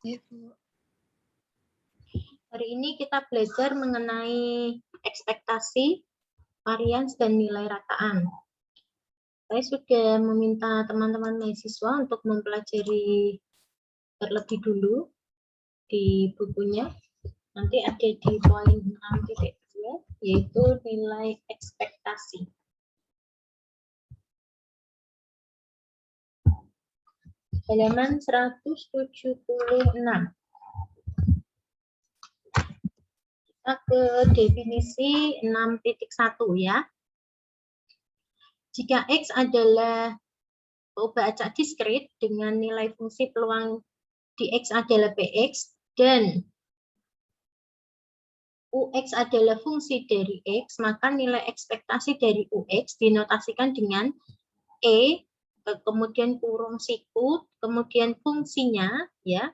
Hari ini kita belajar mengenai ekspektasi, varians, dan nilai rataan. Saya sudah meminta teman-teman mahasiswa untuk mempelajari terlebih dulu di bukunya. Nanti ada di poin 6.2, yaitu nilai ekspektasi. Halaman 176. Kita ke definisi 6.1 ya. Jika X adalah peubah acak diskrit dengan nilai fungsi peluang di X adalah Px dan Ux adalah fungsi dari X, maka nilai ekspektasi dari Ux dinotasikan dengan E, kemudian kurung siku, kemudian fungsinya, ya.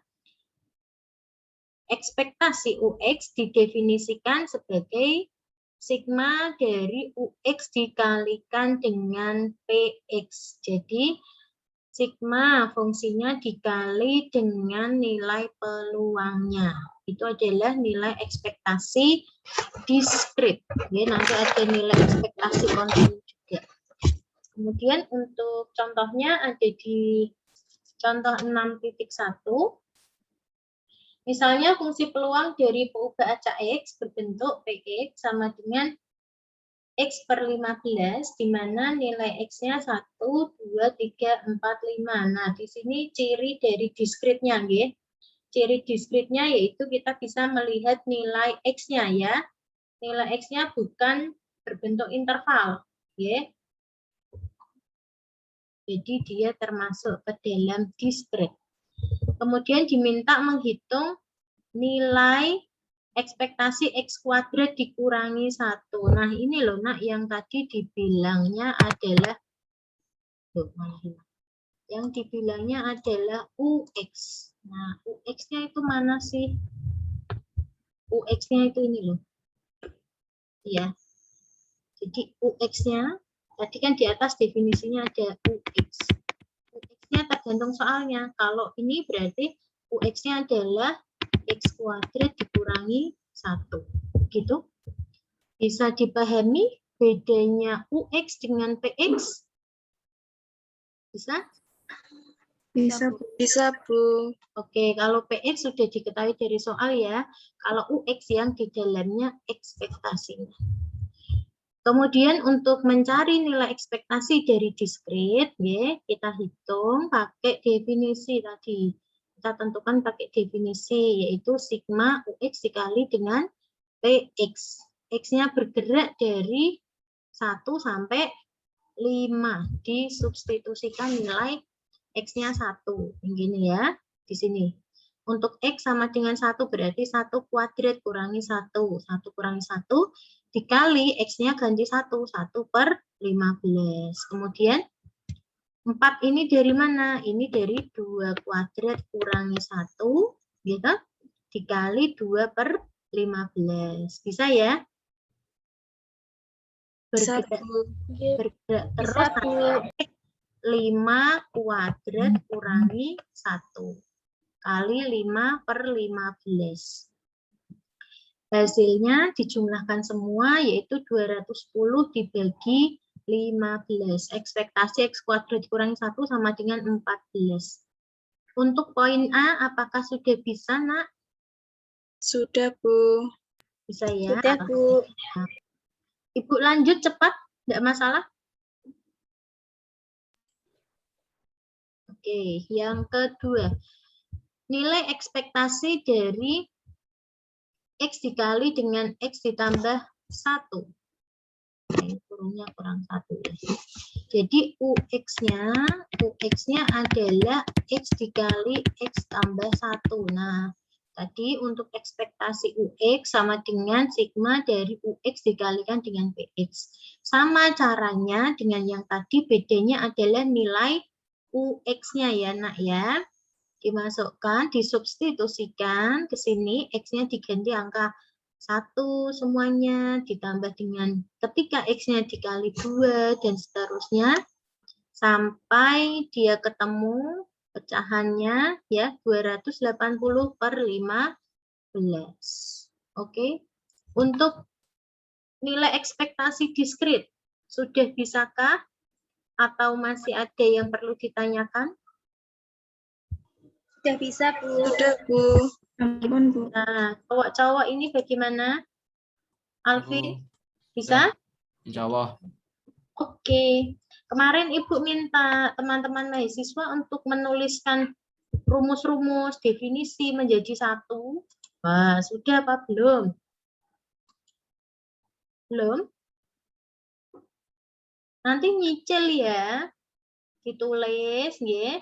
Ekspektasi Ux didefinisikan sebagai sigma dari Ux dikalikan dengan Px. Jadi, sigma fungsinya dikali dengan nilai peluangnya. Itu adalah nilai ekspektasi diskrit. Ya, nanti ada nilai ekspektasi kontinu juga. Kemudian untuk contohnya ada di contoh 6.1. Misalnya fungsi peluang dari peubah acak X berbentuk Px sama dengan X per 15, di mana nilai X-nya 1, 2, 3, 4, 5. Nah, di sini ciri dari diskritnya, ya. Ciri diskritnya yaitu kita bisa melihat nilai X-nya, ya. Nilai X-nya bukan berbentuk interval, ya. Jadi dia termasuk ke dalam diskrit. Kemudian diminta menghitung nilai ekspektasi X kuadrat dikurangi 1. Nah, ini loh, Nak, yang tadi dibilangnya adalah, yang dibilangnya adalah UX. Nah, UX-nya itu mana sih? UX-nya itu ini loh. Ya. Jadi UX-nya, tadi kan di atas definisinya ada UX. UX-nya tergantung soalnya. Kalau ini berarti UX-nya adalah X kuadrat dikurangi 1. Gitu. Bisa dipahami bedanya UX dengan PX? Bisa? Bisa, Bu. Oke, kalau PX sudah diketahui dari soal ya. Kalau UX yang di dalamnya ekspektasinya. Kemudian untuk mencari nilai ekspektasi dari diskrit, ya, kita hitung pakai definisi tadi. Kita tentukan pakai definisi, yaitu sigma UX dikali dengan PX. X-nya bergerak dari 1 sampai 5. Disubstitusikan nilai X-nya 1. Begini ya, di sini. Untuk X sama dengan 1 berarti 1 kuadrat kurangi 1. 1 kurangi 1 dikali X-nya ganti 1. 1 per 15. Kemudian 4 ini dari mana? Ini dari 2 kuadrat kurangi 1. Gitu. Dikali 2 per 15. Bisa ya? Bergerak terus sampai 5 kuadrat kurangi 1 kali 5 per 15. Hasilnya dijumlahkan semua yaitu 210 dibagi 15. Ekspektasi X kuadrat dikurangi 1 sama dengan 14. Untuk poin A, apakah sudah bisa, Nak? Sudah, Bu. Bisa ya? Sudah, Bu. Ibu lanjut cepat, enggak masalah. Oke, yang kedua. Nilai ekspektasi dari X dikali dengan X ditambah 1. Kurungnya kurang 1 ya. Jadi UX-nya adalah X dikali X tambah 1. Nah, tadi untuk ekspektasi UX sama dengan sigma dari UX dikalikan dengan PX. Sama caranya dengan yang tadi, bedanya adalah nilai UX-nya ya, Nak ya. Dimasukkan, disubstitusikan ke sini, X-nya diganti angka 1 semuanya, ditambah dengan ketika X-nya dikali 2, dan seterusnya, sampai dia ketemu Pecahannya ya 280 per 15. Oke. Untuk nilai ekspektasi diskrit, sudah bisakah? Atau masih ada yang perlu ditanyakan? Sudah bisa, Bu. Sudah, Bu. Ampun, Bu. Nah, cowok-cowok ini bagaimana? Alfi, bisa? Insya Allah. Oke. Kemarin Ibu minta teman-teman mahasiswa untuk menuliskan rumus-rumus definisi menjadi satu. Wah, sudah apa belum? Belum? Nanti nyicil ya. Ditulis, ya.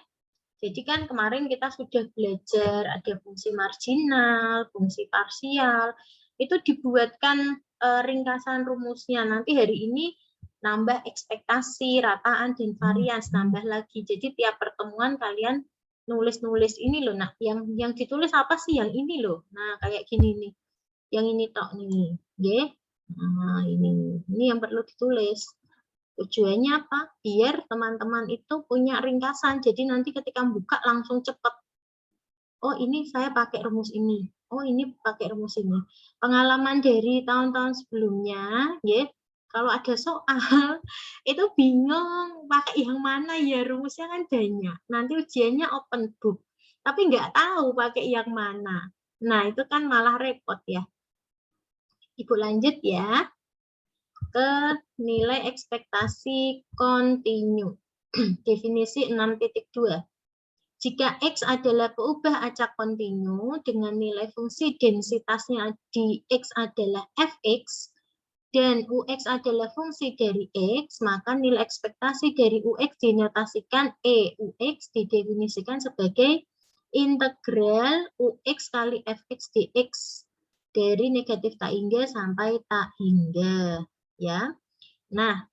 Jadi kan kemarin kita sudah belajar ada fungsi marginal, fungsi parsial. Itu dibuatkan ringkasan rumusnya. Nanti hari ini nambah ekspektasi, rataan, dan varians, nambah lagi. Jadi tiap pertemuan kalian nulis-nulis ini loh. Nah, yang ditulis apa sih? Yang ini loh. Nah, kayak gini nih. Yang ini tok nih. Ya. Nah, ini yang perlu ditulis. Tujuannya apa? Biar teman-teman itu punya ringkasan. Jadi nanti ketika buka langsung cepat. Oh, ini saya pakai rumus ini. Oh, ini pakai rumus ini. Pengalaman dari tahun-tahun sebelumnya, ya. Kalau ada soal, itu bingung pakai yang mana ya, rumusnya kan banyak. Nanti ujiannya open book, tapi nggak tahu pakai yang mana. Nah, itu kan malah repot ya. Ibu lanjut ya ke nilai ekspektasi kontinu. Definisi 6.2. Jika X adalah peubah acak kontinu dengan nilai fungsi densitasnya di X adalah Fx, dan Ux adalah fungsi dari X, maka nilai ekspektasi dari Ux dinotasikan Ux didefinisikan sebagai integral Ux kali Fx dx dari negatif tak hingga sampai tak hingga. Ya. Nah,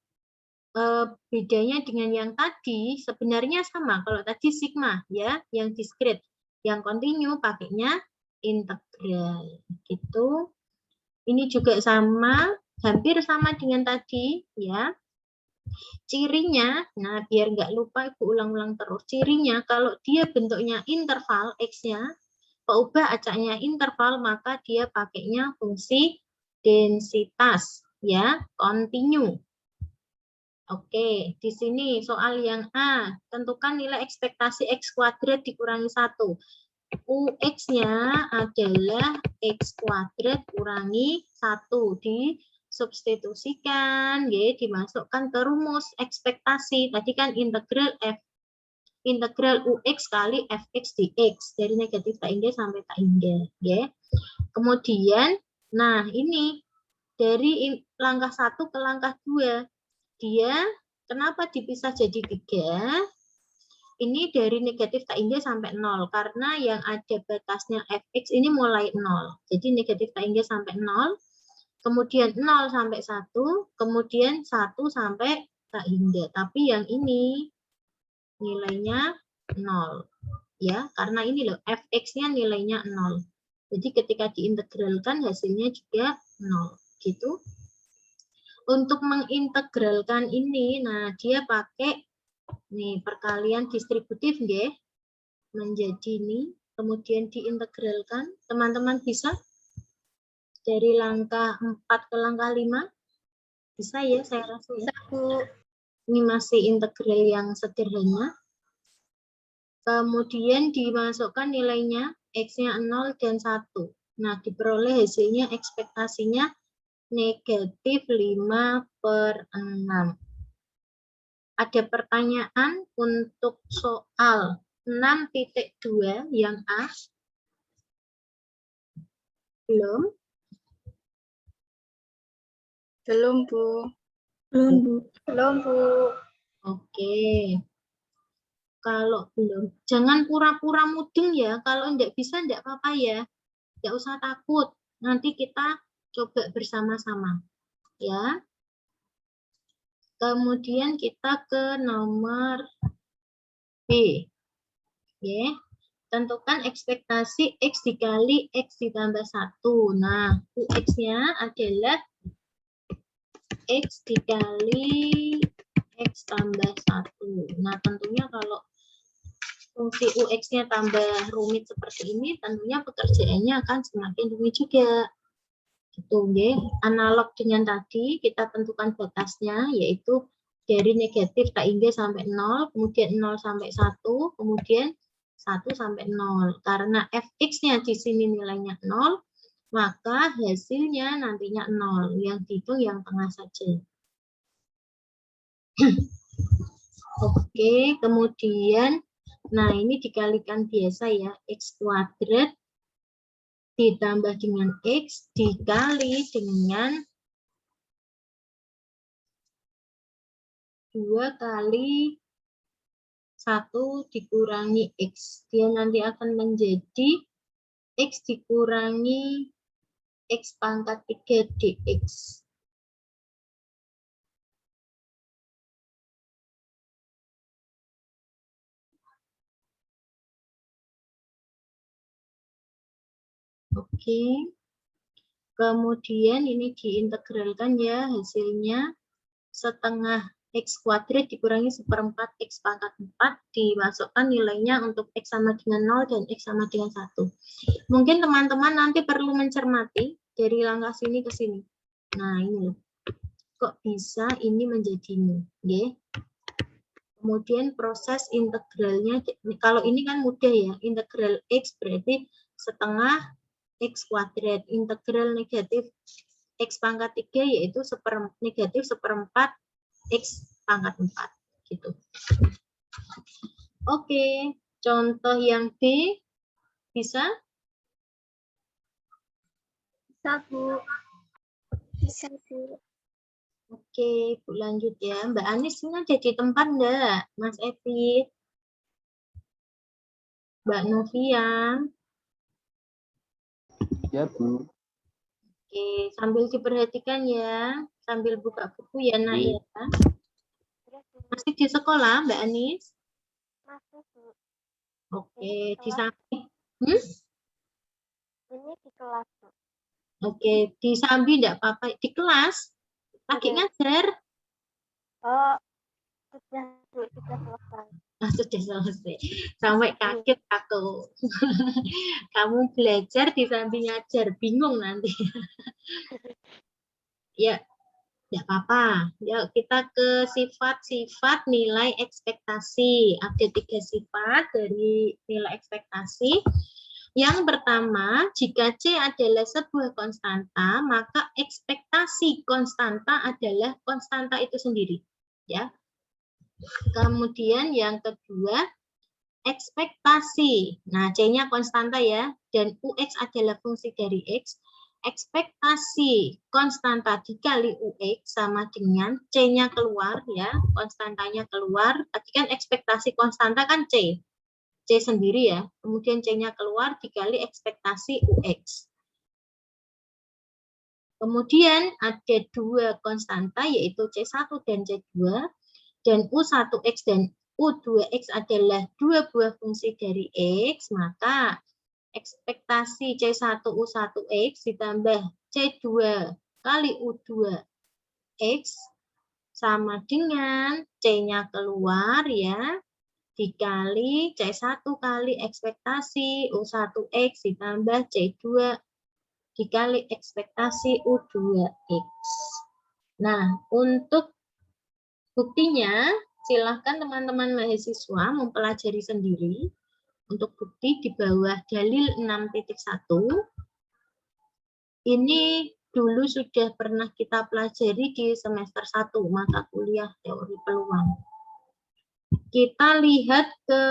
bedanya dengan yang tadi sebenarnya sama. Kalau tadi sigma ya, yang diskrit, yang kontinu pakainya integral gitu. Ini juga sama, hampir sama dengan tadi ya. Cirinya, nah biar nggak lupa Ibu ulang-ulang terus. Cirinya kalau dia bentuknya interval x-nya, peubah acaknya interval, maka dia pakainya fungsi densitas ya, kontinu. Oke, di sini soal yang A, tentukan nilai ekspektasi X kuadrat dikurangi 1. UX-nya adalah X kuadrat kurangi 1. Disubstitusikan, ya, dimasukkan ke rumus ekspektasi. Tadi kan integral UX kali Fx dx, dari negatif tak hingga sampai tak hingga. Ya. Kemudian, nah ini, dari langkah 1 ke langkah 2. Dia kenapa dipisah jadi 3? Ini dari negatif tak hingga sampai 0 karena yang ada batasnya fx ini mulai 0. Jadi negatif tak hingga sampai 0, kemudian 0 sampai 1, kemudian 1 sampai tak hingga. Tapi yang ini nilainya 0. Ya, karena ini loh fx-nya nilainya 0. Jadi ketika diintegralkan hasilnya juga 0 gitu. Untuk mengintegralkan ini, nah dia pakai nih perkalian distributif nggih, menjadi ini, kemudian diintegralkan. Teman-teman bisa dari langkah 4 ke langkah 5? Bisa ya, saya rasa ya. Ini masih integral yang sederhana. Kemudian dimasukkan nilainya, X-nya 0 dan 1. Nah, diperoleh hasilnya ekspektasinya negatif 5/6. Ada pertanyaan untuk soal 6.2 yang A? Belum? Belum, Bu. Belum, Bu. Belum, Bu. Oke. Kalau belum, jangan pura-pura mudeng ya. Kalau enggak bisa, enggak apa-apa ya. Enggak usah takut. Nanti kita coba bersama-sama. Ya. Kemudian kita ke nomor B. Ya. Tentukan ekspektasi X dikali X ditambah 1. Nah, UX-nya adalah X dikali X tambah 1. Nah, tentunya kalau fungsi UX-nya tambah rumit seperti ini, tentunya pekerjaannya akan semakin rumit juga. Gitu, nggih. Analog dengan tadi, kita tentukan batasnya, yaitu dari negatif tak hingga sampai 0, kemudian 0 sampai 1, kemudian 1 sampai 0. Karena fx-nya di sini nilainya 0, maka hasilnya nantinya 0. Yang dihitung yang tengah saja. Oke, kemudian, nah ini dikalikan biasa ya, x kuadrat ditambah dengan x dikali dengan 2 kali 1 dikurangi x. Dia nanti akan menjadi x dikurangi x pangkat 3 dx. Oke. Kemudian ini diintegralkan ya, hasilnya setengah x kuadrat dikurangi 1/4 x pangkat 4, dimasukkan nilainya untuk x sama dengan 0 dan x sama dengan 1. Mungkin teman-teman nanti perlu mencermati dari langkah sini ke sini. Nah, ini loh. Kok bisa ini menjadi ini? Okay. Kemudian proses integralnya, kalau ini kan mudah ya, integral x berarti setengah x kuadrat, integral negatif x pangkat 3 yaitu negatif 1/4 x pangkat 4 gitu. Oke, contoh yang B bisa? Bisa, Bu. Bisa, Bu. Oke, Bu lanjut ya. Mbak Anis ini ada di tempat enggak? Mas Evi? Mbak Novia? Ya, Bu. Oke, sambil diperhatikan ya. Sambil buka buku ya, Nak ya. Masih di sekolah, Mbak Anis? Masih, Bu. Oke, di kelas. Sambi. Ini di kelas, Bu. Oke, di Sambi enggak apa-apa. Di kelas? Lagi ngajar? Oh, sudah, Bu. Sudah selesai. Ah, sudah selesai. Sampai kaget aku. Kamu belajar di Sambi ngajar. Bingung nanti. Ya, tidak apa-apa. Yuk kita ke sifat-sifat nilai ekspektasi. Ada 3 sifat dari nilai ekspektasi. Yang pertama, jika C adalah sebuah konstanta, maka ekspektasi konstanta adalah konstanta itu sendiri. Ya. Kemudian yang kedua, ekspektasi. Nah, C-nya konstanta ya, dan UX adalah fungsi dari X. Ekspektasi konstanta dikali UX sama dengan C-nya keluar ya, konstantanya keluar. Tadi kan ekspektasi konstanta kan C. C sendiri ya, kemudian C-nya keluar dikali ekspektasi UX. Kemudian ada 2 konstanta yaitu C1 dan C2, dan U1X dan U2X adalah 2 buah fungsi dari X, maka ekspektasi C1 U1X ditambah C2 kali U2X sama dengan C-nya keluar ya, dikali C1 kali ekspektasi U1X ditambah C2 dikali ekspektasi U2X. Nah, untuk buktinya, silahkan teman-teman mahasiswa mempelajari sendiri. Untuk bukti di bawah dalil 6.1, ini dulu sudah pernah kita pelajari di semester 1, mata kuliah teori peluang. Kita lihat ke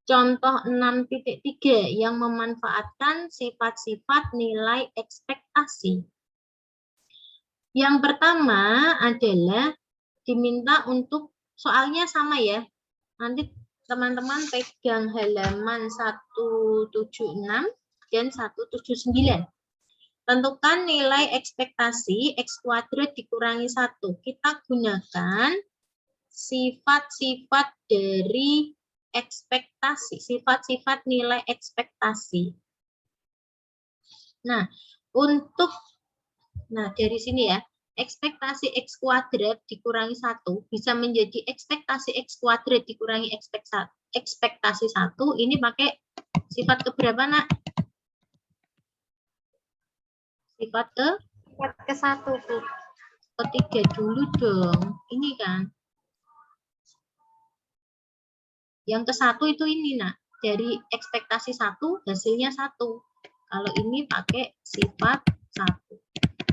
contoh 6.3 yang memanfaatkan sifat-sifat nilai ekspektasi. Yang pertama adalah diminta untuk, soalnya sama ya, nanti teman-teman pegang halaman 176 dan 179. Tentukan nilai ekspektasi X kuadrat dikurangi 1. Kita gunakan sifat-sifat dari ekspektasi, sifat-sifat nilai ekspektasi. Nah, dari sini ya, ekspektasi X kuadrat dikurangi 1 bisa menjadi ekspektasi X kuadrat dikurangi ekspektasi 1 ini pakai sifat keberapa, Nak? Sifat ke-1, Bu. ketiga dulu dong. Ini kan. Yang ke-1 itu ini, Nak. Dari ekspektasi 1 hasilnya 1. Kalau ini pakai sifat 1.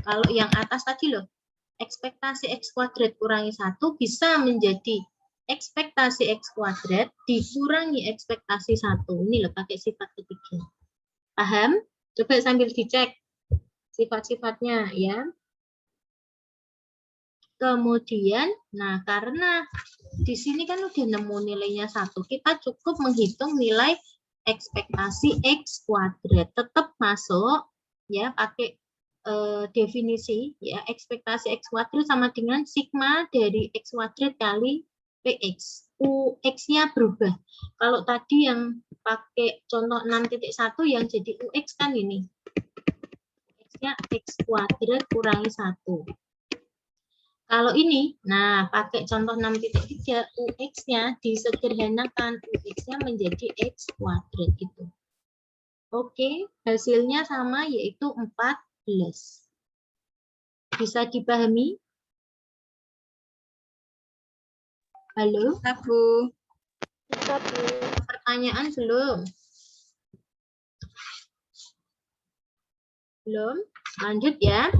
Kalau yang atas tadi loh, ekspektasi X kuadrat kurangi 1 bisa menjadi ekspektasi X kuadrat dikurangi ekspektasi 1. Ini loh pakai sifat ketiga. Paham? Coba sambil dicek sifat-sifatnya ya. Kemudian, nah karena di sini kan udah nemu nilainya 1, kita cukup menghitung nilai ekspektasi X kuadrat. Tetap masuk ya pakai definisi ya, ekspektasi X kuadrat sama dengan sigma dari X kuadrat kali PX. UX-nya berubah. Kalau tadi yang pakai contoh 6.1 yang jadi UX kan ini. X-nya X kuadrat kurangi 1. Kalau ini, nah pakai contoh 6.3, UX-nya disederhanakan, UX-nya menjadi X kuadrat gitu. Oke, hasilnya sama yaitu 14. Bisa dipahami? Halo? Bisa, Bu. Bisa, Bu. Pertanyaan belum? Belum? Lanjut ya.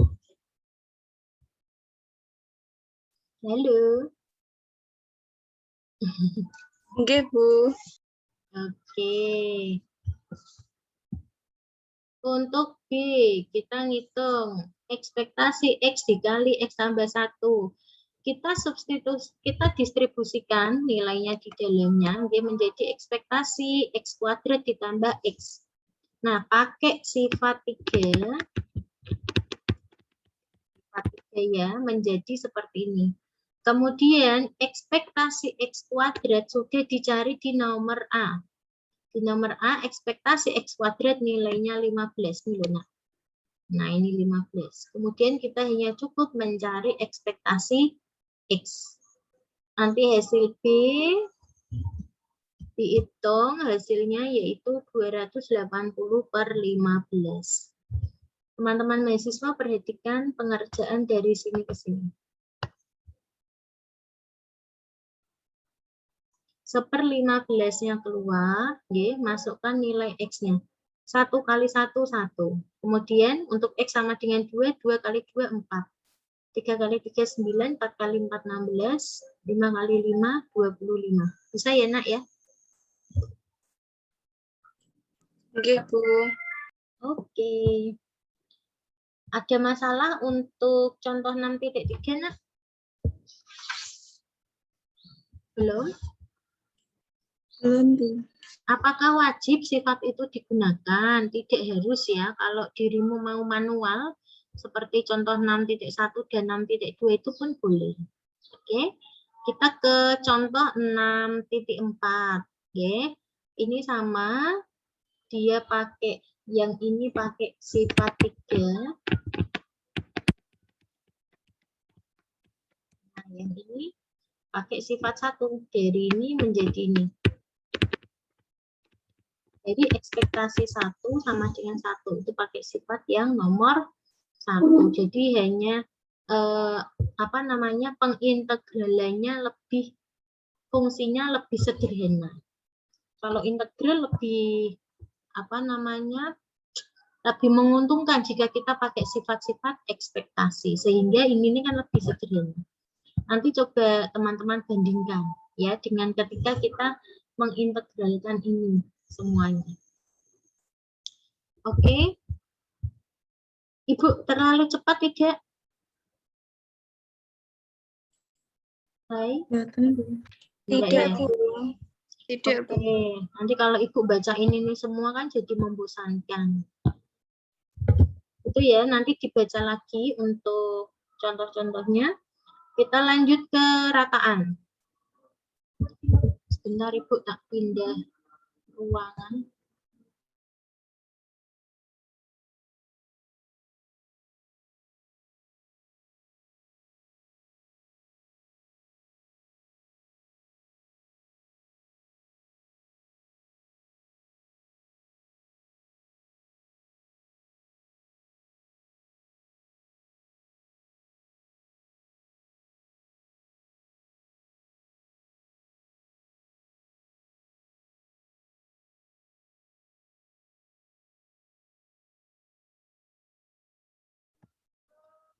Halo? Oke, Bu. Oke. Untuk B, kita ngitung ekspektasi X dikali X tambah 1. Kita distribusikan nilainya di dalamnya, dia menjadi ekspektasi X kuadrat ditambah X. Nah, pakai sifat 3 ya, menjadi seperti ini. Kemudian, ekspektasi X kuadrat sudah dicari di nomor A. Di nomor A, ekspektasi X kuadrat nilainya 15. Nah, ini 15. Kemudian kita hanya cukup mencari ekspektasi X. Nanti hasil B dihitung hasilnya yaitu 280/15. Teman-teman mahasiswa perhatikan pengerjaan dari sini ke sini. 1/15-nya keluar, ya, masukkan nilai X-nya. 1 kali 1, 1. Kemudian untuk X sama dengan 2, 2 kali 2, 4. 3 kali 3, 9, 4 kali 4, 16, 5 kali 5, 25. Bisa ya, Nak, ya? Oke, Bu. Oke. Ada masalah untuk contoh 6.3, Nak? Belum? Belum, Bu. Apakah wajib sifat itu digunakan? Tidak harus ya. Kalau dirimu mau manual, seperti contoh 6.1 dan 6.2 itu pun boleh. Oke. Kita ke contoh 6.4. Oke. Ini sama. Dia pakai, yang ini pakai sifat 3. Nah, yang ini pakai sifat 1. Dari ini menjadi ini. Jadi ekspektasi 1 sama dengan 1. Itu pakai sifat yang nomor 1. Jadi hanya pengintegralannya lebih, fungsinya lebih sederhana. Kalau integral lebih lebih menguntungkan jika kita pakai sifat-sifat ekspektasi, sehingga ini kan lebih sederhana. Nanti coba teman-teman bandingkan ya dengan ketika kita mengintegralkan ini semuanya. Oke. Ibu terlalu cepat tidak? Hai. Tidak, ya? Bu. Tidak, Bu. Oke. Nanti kalau Ibu bacain ini semua kan jadi membosankan. Itu ya, nanti dibaca lagi untuk contoh-contohnya. Kita lanjut ke rataan. Sebentar Ibu tak pindah ruangan.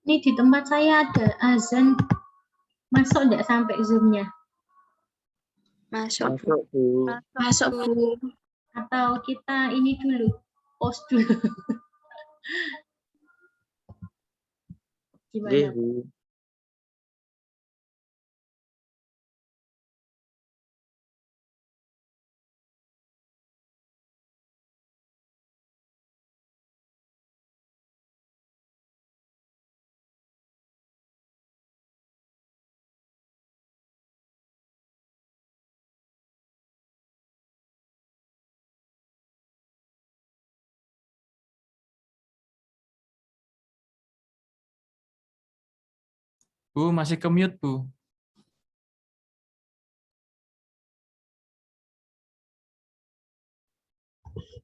Ini di tempat saya ada azan. Masuk enggak sampai Zoom-nya? Masuk, Bu. Masuk, Bu. Masuk, Bu. Atau kita ini dulu, post dulu. Nggih, Gimana? Bu. Bu, masih ke mute, Bu.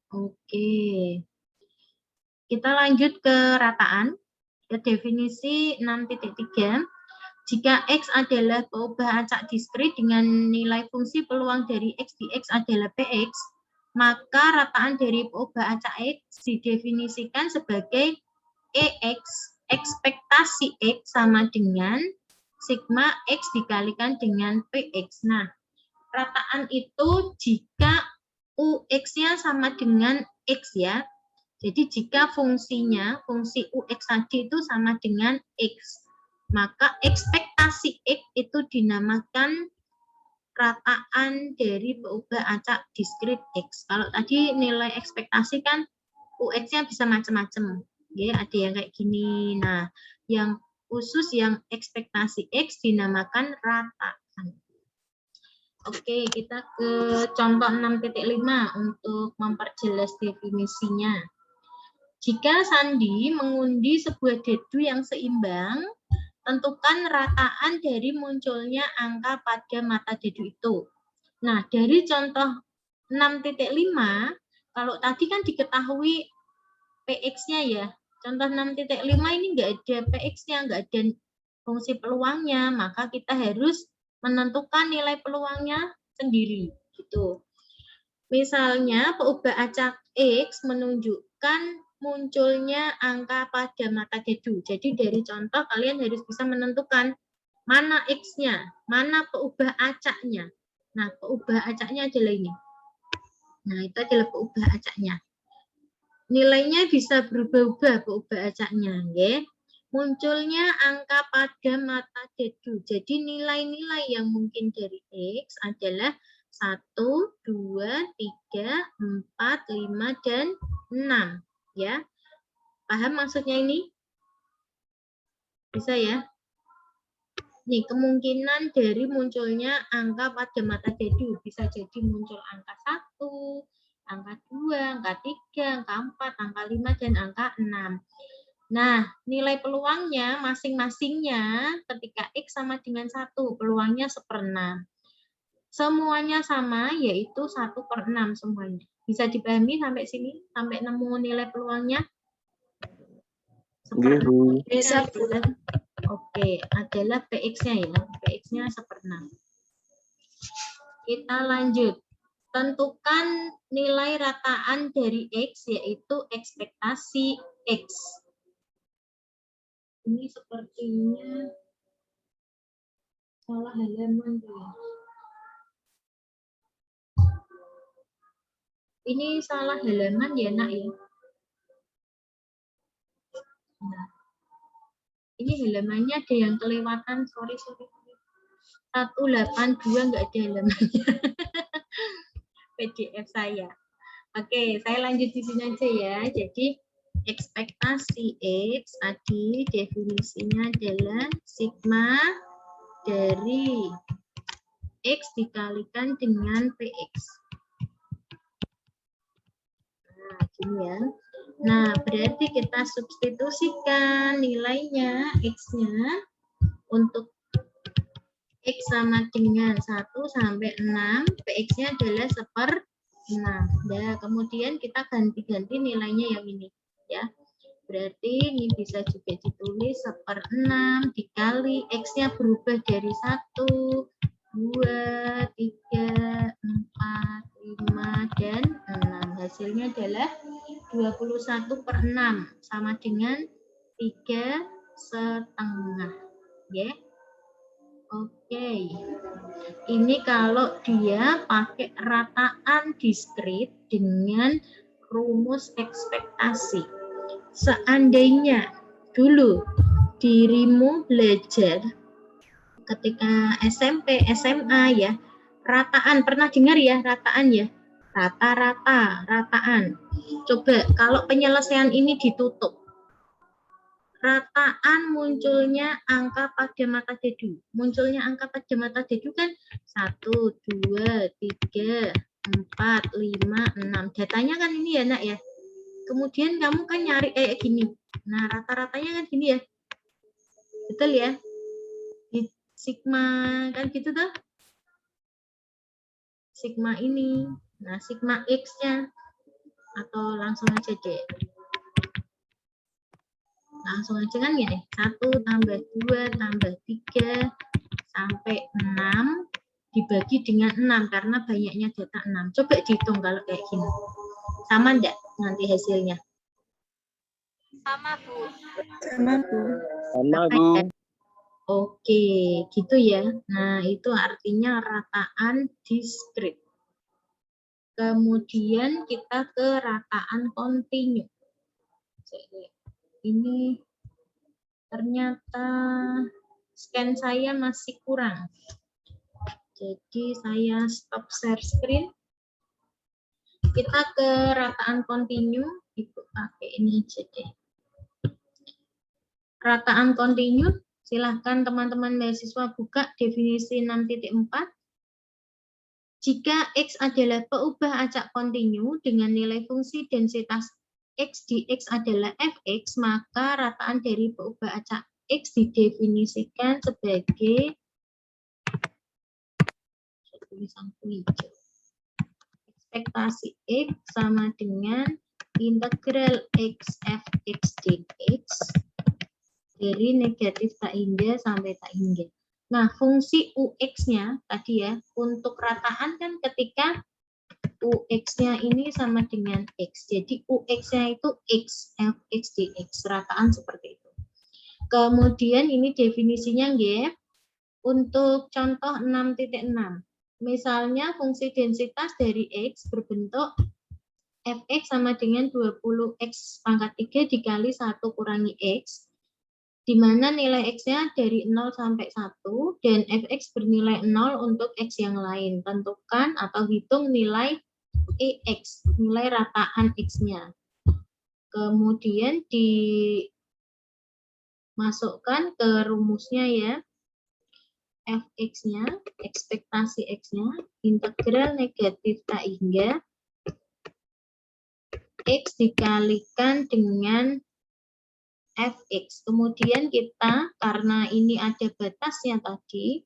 Oke. Kita lanjut ke rataan. Ke definisi 6.3. Jika X adalah peubah acak diskrit dengan nilai fungsi peluang dari X di X adalah Px, maka rataan dari peubah acak X didefinisikan sebagai EX, ekspektasi X sama dengan sigma X dikalikan dengan Px. Nah, rataan itu jika UX-nya sama dengan X ya. Jadi jika fungsinya, fungsi UX tadi itu sama dengan X, maka ekspektasi X itu dinamakan rataan dari peubah acak diskrit X. Kalau tadi nilai ekspektasi kan UX-nya bisa macam-macam. Ya, ada yang kayak gini. Nah, yang khusus yang ekspektasi X dinamakan rataan. Oke, kita ke contoh 6.5 untuk memperjelas definisinya. Jika sandi mengundi sebuah dedu yang seimbang, tentukan rataan dari munculnya angka pada mata dedu itu. Nah, dari contoh 6.5, kalau tadi kan diketahui PX-nya ya. Contoh 6.5 ini nggak ada PX-nya, nggak ada fungsi peluangnya, maka kita harus menentukan nilai peluangnya sendiri. Gitu. Misalnya, peubah acak X menunjukkan munculnya angka pada mata dedu. Jadi dari contoh kalian harus bisa menentukan mana X-nya, mana peubah acaknya. Nah, peubah acaknya adalah ini. Nah, itu adalah peubah acaknya. Nilainya bisa berubah-ubah peubah acaknya. Ya. Munculnya angka pada mata dedu. Jadi nilai-nilai yang mungkin dari X adalah 1, 2, 3, 4, 5, dan 6. Ya, paham maksudnya ini? Bisa ya? Nih, kemungkinan dari munculnya angka pada mata dedu bisa jadi muncul angka 1, angka 2, angka 3, angka 4, angka 5, dan angka 6. Nah, nilai peluangnya masing-masingnya ketika X sama dengan 1, peluangnya 1/6. Semuanya sama, yaitu 1/6 semuanya. Bisa dipahami sampai sini? Sampai nemu nilai peluangnya? Nggih, Bu. Bisa, Bu. Oke, adalah PX-nya ya. PX-nya 1/6. Kita lanjut. Tentukan nilai rataan dari X, yaitu ekspektasi X. Ini sepertinya salah halaman ya. Ini salah halaman ya, Nak ya. Nah, ini halamannya ada yang kelewatan, sorry. 182 nggak ada halamannya. PDF saya. Oke, saya lanjut di sini aja ya. Jadi ekspektasi X tadi definisinya adalah sigma dari X dikalikan dengan PX. Nah, gini ya. Nah, berarti kita substitusikan nilainya X-nya untuk X sama dengan 1 sampai 6, PX-nya adalah 1/6. Nah, kemudian kita ganti-ganti nilainya yang ini. Ya, berarti ini bisa juga ditulis 1/6 dikali X-nya berubah dari 1, 2, 3, 4, 5, dan 6. Hasilnya adalah 21/6 sama dengan 3, setengah. Ya. Oke. Ini kalau dia pakai rataan diskrit dengan rumus ekspektasi. Seandainya dulu dirimu belajar ketika SMP, SMA ya, rataan, pernah dengar ya rataan ya? Rata-rata, rataan. Coba kalau penyelesaian ini ditutup. Rataan munculnya angka pada mata dedu. Munculnya angka pada mata dedu kan 1, 2, 3, 4, 5, 6. Datanya kan ini ya nak ya. Kemudian kamu kan nyari kayak gini. Nah rata-ratanya kan gini ya. Betul ya? Sigma kan gitu tuh. Sigma ini. Nah sigma X-nya. Atau langsung aja deh. Langsung aja kan gini, 1 tambah 2 tambah 3 sampai 6 dibagi dengan 6 karena banyaknya data 6. Coba dihitung kalau kayak gini. Sama enggak nanti hasilnya? Sama, Bu. Sama, Bu. Sama, Bu. Oke, gitu ya. Nah, itu artinya rataan diskrit. Kemudian kita ke rataan kontinu. Ini ternyata scan saya masih kurang. Jadi saya stop share screen. Kita ke rataan kontinu, Ibu pakai ini aja deh. Rataan kontinu, silahkan teman-teman mahasiswa buka definisi 6.4. Jika X adalah peubah acak kontinu dengan nilai fungsi densitas X di X adalah Fx, maka rataan dari peubah acak X didefinisikan sebagai ekspektasi X sama dengan integral X Fx dx dari negatif tak hingga sampai tak hingga. Nah, fungsi UX-nya tadi ya, untuk rataan kan ketika UX-nya ini sama dengan X. Jadi UX-nya itu X, Fx dx, rataan seperti itu. Kemudian ini definisinya ya, untuk contoh 6.6. Misalnya fungsi densitas dari X berbentuk Fx sama dengan 20X pangkat 3 dikali 1 kurangi X, di mana nilai X-nya dari 0 sampai 1, dan Fx bernilai 0 untuk X yang lain. Tentukan atau hitung nilai EX, nilai rataan X-nya. Kemudian dimasukkan ke rumusnya ya. Fx-nya, ekspektasi X-nya, integral negatif tak hingga X dikalikan dengan Fx. Kemudian kita, karena ini ada batasnya tadi,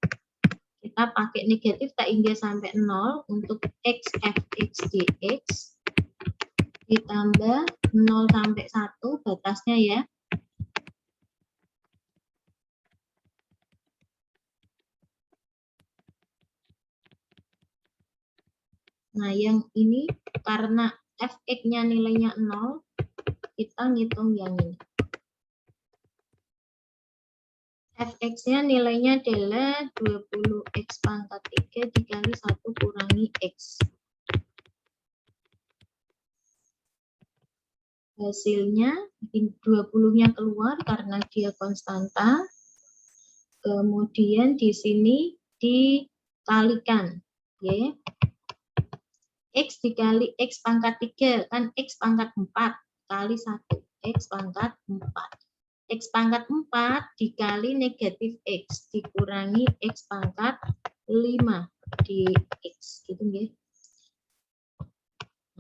kita pakai negatif tak hingga sampai 0 untuk X Fx dx, ditambah 0 sampai 1 batasnya ya. Nah, yang ini karena Fx-nya nilainya 0, kita ngitung yang ini. Fx-nya nilainya adalah 20X pangkat 3 dikali 1 kurangi X. Hasilnya 20-nya keluar karena dia konstanta. Kemudian di sini dikalikan. Ya. X dikali X pangkat 3, kan X pangkat 4 kali 1. X pangkat 4. X pangkat 4 dikali negatif X dikurangi X pangkat 5 di X. Gitu ya.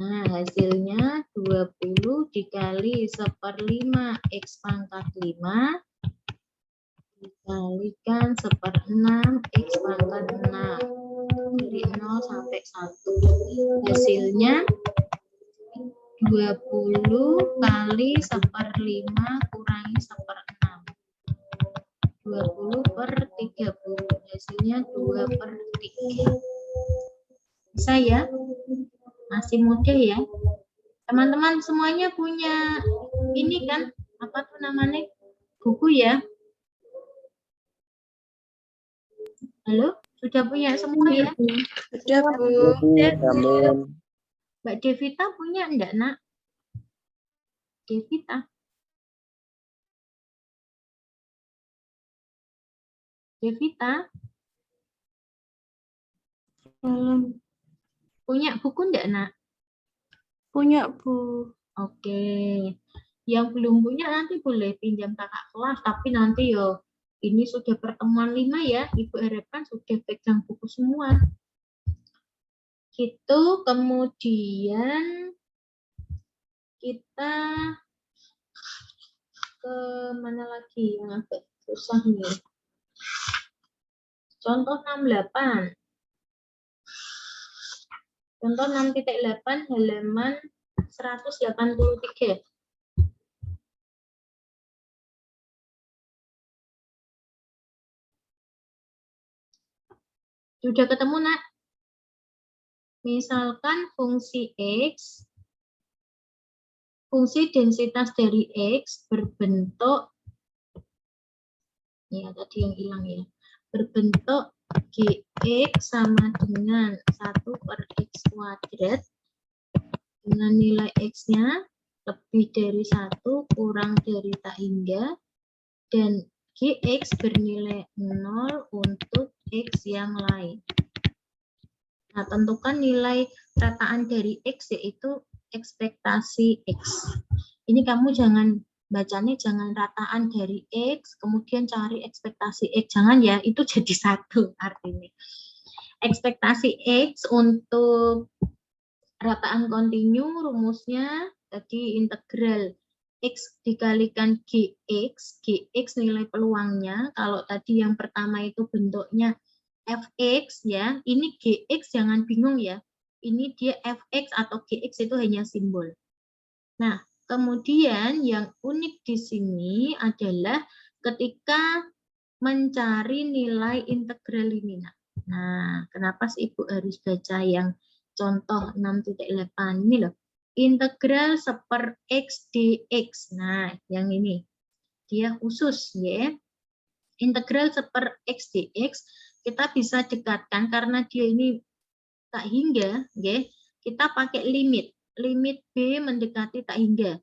Nah, hasilnya 20 dikali 1/5 X pangkat 5 dikalikan 1/6 X pangkat 6. Dari 0 sampai 1. Hasilnya 20 kali 1/5 kurangi 1/6. 20/30. Hasilnya 2/3. Bisa ya? Masih mudah ya. Teman-teman semuanya punya ini kan, apa tuh namanya? buku ya? Halo, sudah punya semua ya? Sudah, Bu. Mbak Devita punya enggak, Nak? Devita. Devita, Belum. punya buku enggak, Nak? Punya, Bu. Oke. Yang belum punya nanti boleh pinjam kakak kelas, tapi nanti yo ini sudah pertemuan 5 ya. Ibu harapkan sudah pegang buku semua. Gitu, kemudian kita ke mana lagi yang agak susah nih. Contoh 68. Contoh 6.8 halaman 183. Sudah ketemu, Nak? Misalkan fungsi X, fungsi densitas dari X berbentuk, ya tadi yang hilang ya, berbentuk Gx sama dengan 1/x kuadrat dengan nilai X-nya lebih dari 1 kurang dari tak hingga, dan Gx bernilai 0 untuk X yang lain. Nah, tentukan nilai rataan dari X, yaitu ekspektasi X. Ini kamu jangan bacanya jangan rataan dari X, kemudian cari ekspektasi X. Jangan ya, itu jadi satu artinya. Ekspektasi X untuk rataan kontinu, rumusnya tadi integral X dikalikan Gx. Gx nilai peluangnya, kalau tadi yang pertama itu bentuknya Fx ya, ini Gx jangan bingung ya. Ini dia Fx atau Gx itu hanya simbol. Nah, kemudian yang unik di sini adalah ketika mencari nilai integral ini. Nah, kenapa sih Ibu harus baca yang contoh 6.8 ini loh. Integral 1/x dx. Nah, yang ini. Dia khusus ya. Integral 1/x dx kita bisa dekatkan karena dia ini tak hingga, ya, kita pakai limit B mendekati tak hingga.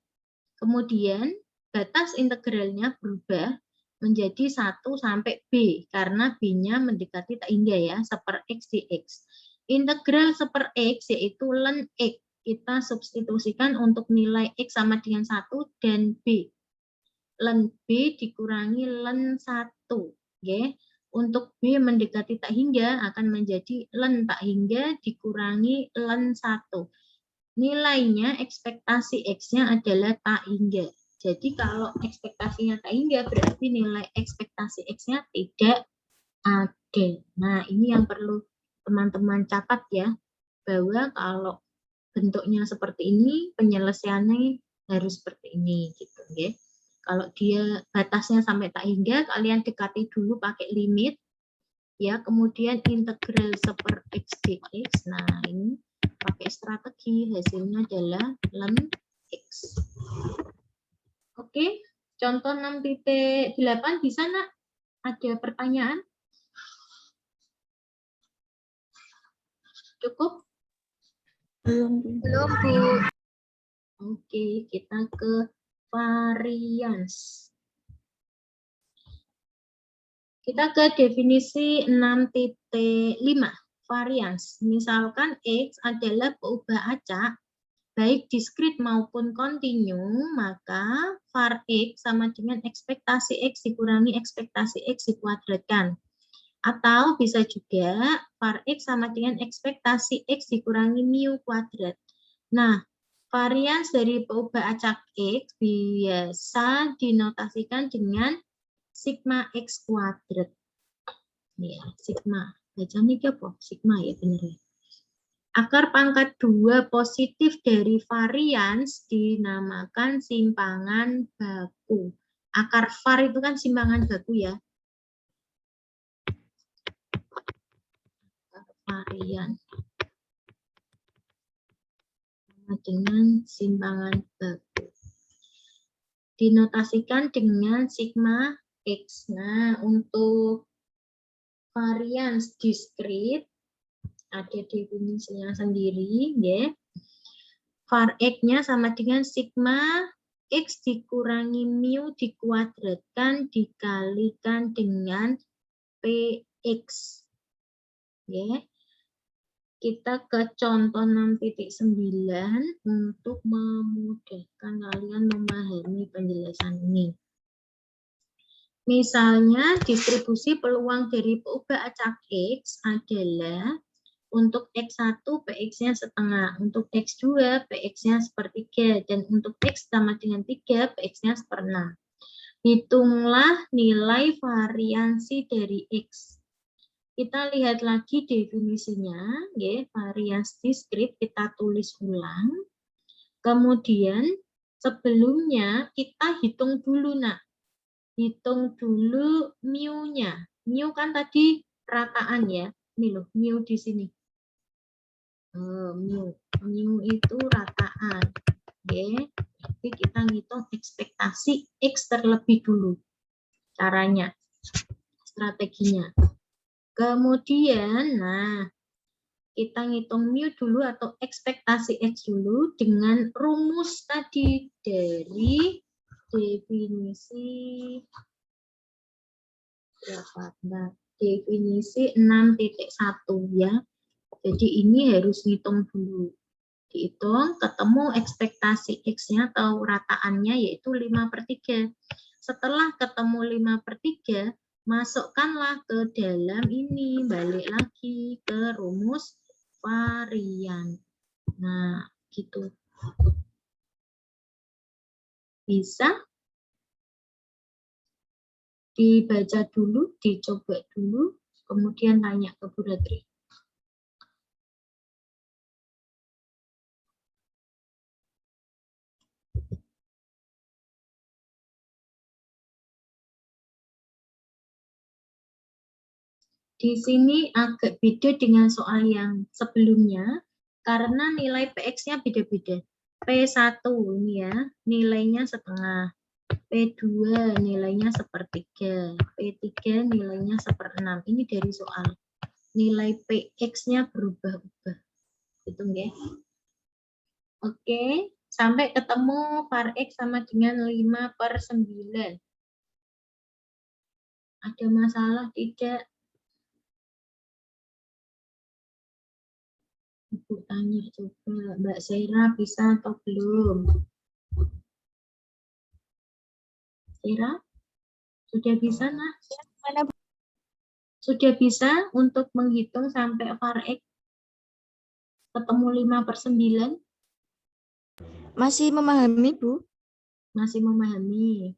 Kemudian batas integralnya berubah menjadi 1 sampai B karena B-nya mendekati tak hingga ya, 1/x dx. Integral 1/x yaitu ln x kita substitusikan untuk nilai x sama dengan 1 dan B. Ln B dikurangi ln 1, ya. Untuk B mendekati tak hingga akan menjadi ln tak hingga dikurangi ln 1. Nilainya ekspektasi X-nya adalah tak hingga. Jadi kalau ekspektasinya tak hingga berarti nilai ekspektasi X-nya tidak ada. Nah, ini yang perlu teman-teman catat ya, bahwa kalau bentuknya seperti ini, penyelesaiannya harus seperti ini gitu ya. Kalau dia batasnya sampai tak hingga, kalian dekati dulu pakai limit, ya. Kemudian integral 1/x dx. Nah, ini pakai strategi, hasilnya adalah ln x. Oke, contoh 6.8 bisa, Nak? Ada pertanyaan? Cukup? Belum, Bu. Oke, kita ke varians. Kita ke definisi 6.5, varians. Misalkan X adalah peubah acak, baik diskrit maupun kontinu, maka var X sama dengan ekspektasi X dikurangi ekspektasi X dikuadratkan. Atau bisa juga var X sama dengan ekspektasi X dikurangi mu kuadrat. Nah, varians dari peubah acak X biasa dinotasikan dengan sigma X kuadrat. Ya, sigma. Bacanya apa? Sigma ya, benar ya. Akar pangkat 2 positif dari varians dinamakan simpangan baku. Akar var itu kan simpangan baku ya. Varian dengan simpangan baku. dinotasikan dengan sigma X. Nah, untuk varian diskrit ada definisinya sendiri, ya. Var X-nya sama dengan sigma X dikurangi mu dikuadratkan dikalikan dengan PX. Ya. Kita ke contoh 6.9 untuk memudahkan kalian memahami penjelasan ini. Misalnya, distribusi peluang dari peubah acak X adalah untuk X1 PX-nya setengah, untuk X2 PX-nya sepertiga, dan untuk X sama dengan 3 PX-nya seperenam. Hitunglah nilai variansi dari X. Kita lihat lagi definisinya, ya, variasi diskrit kita tulis ulang. Kemudian sebelumnya kita hitung dulu, nak. Hitung dulu mu-nya. Mu kan tadi rataan, ya. Ini loh, mu di sini. Mu itu rataan. Ya. Jadi kita ngitung ekspektasi X terlebih dulu. Caranya, strateginya. Kemudian, nah, kita ngitung mu dulu atau ekspektasi X dulu dengan rumus tadi dari definisi berapa? Nah, definisi 6.1 ya. Jadi ini harus ngitung dulu. Dihitung, ketemu ekspektasi X-nya atau rataannya yaitu 5/3. Setelah ketemu 5/3, masukkanlah ke dalam ini, balik lagi ke rumus varian. Nah, gitu. Bisa dibaca dulu, dicoba dulu, kemudian tanya ke Bu Ratri. Di sini agak beda dengan soal yang sebelumnya, karena nilai PX-nya beda-beda. P1 ini ya, nilainya setengah. P2 nilainya sepertiga. P3 nilainya seperenam. Ini dari soal. Nilai PX-nya berubah-ubah. Hitung ya. Oke, sampai ketemu var X sama dengan 5/9. Ada masalah tidak? Ibu tanya coba, Mbak Sera bisa atau belum? Sera, sudah bisa, nah? Sudah bisa untuk menghitung sampai var X ketemu 5/9? Masih memahami, Bu? Masih memahami?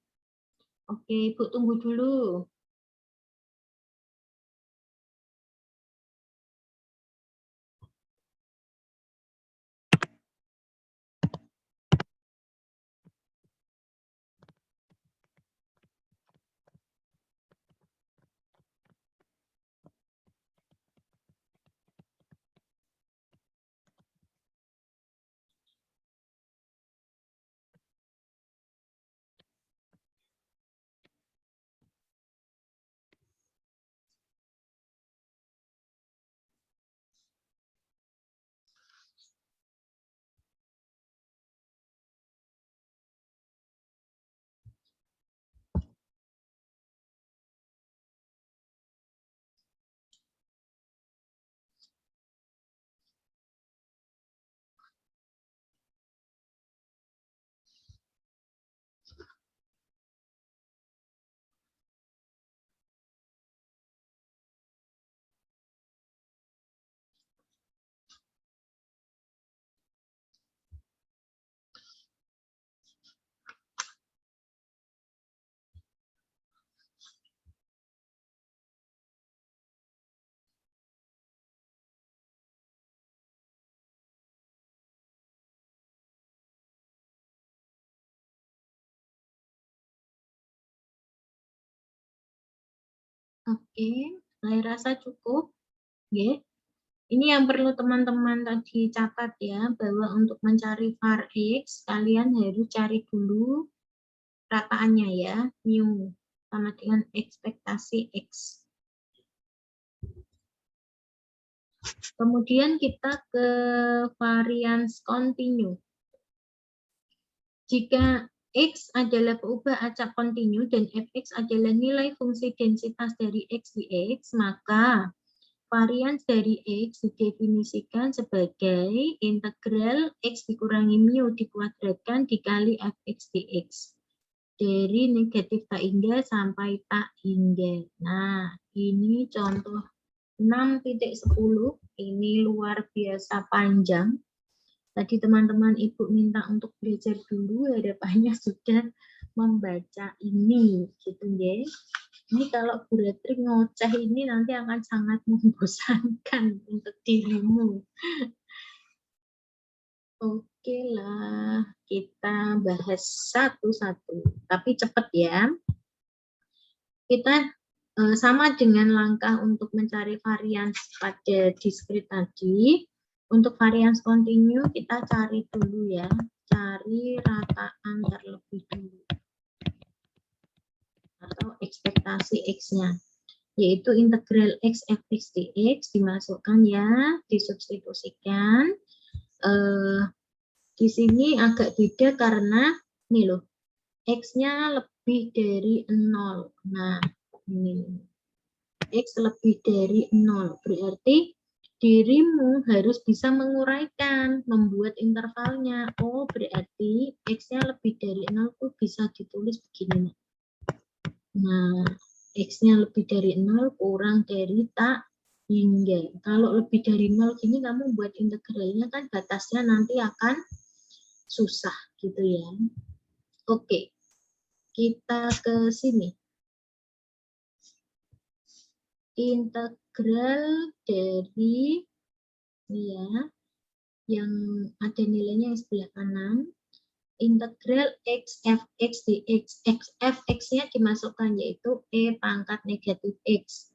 Oke, Ibu tunggu dulu. Oke, saya rasa cukup. Ya. Ini yang perlu teman-teman tadi catat ya, bahwa untuk mencari var X, kalian harus cari dulu rataannya ya, mu sama dengan ekspektasi X. Kemudian kita ke varians kontinu. Jika X adalah peubah acak kontinu dan Fx adalah nilai fungsi densitas dari X di X, maka varians dari X didefinisikan sebagai integral X dikurangi mu dikuadratkan dikali Fx dx. Dari negatif tak hingga sampai tak hingga. Nah, ini contoh 6.10. Ini luar biasa panjang. Tadi teman-teman Ibu minta untuk belajar dulu, harapannya sudah membaca ini, gitu ya. Ini kalau Bu Retri ngoceh ini nanti akan sangat membosankan untuk dirimu. Oke lah, kita bahas satu-satu, tapi cepat ya. Kita sama dengan langkah untuk mencari varians pada diskrit tadi. Untuk varians kontinu kita cari dulu ya, cari rataan terlebih dulu atau ekspektasi X-nya, yaitu integral X Fx dx dimasukkan ya, disubstitusikan. Di sini agak beda karena nih loh, X-nya lebih dari 0. Nah, ini X lebih dari 0, berarti dirimu harus bisa menguraikan, membuat intervalnya. Oh, berarti X-nya lebih dari 0 tuh bisa ditulis begini. Nah, X-nya lebih dari 0 kurang dari tak hingga. Kalau lebih dari 0 gini kamu buat integralnya kan batasnya nanti akan susah gitu ya. Oke, kita ke sini. Integral dari ya yang ada nilainya yang sebelah kanan, integral X Fx dx. X Fx-nya dimasukkan yaitu E pangkat negatif X.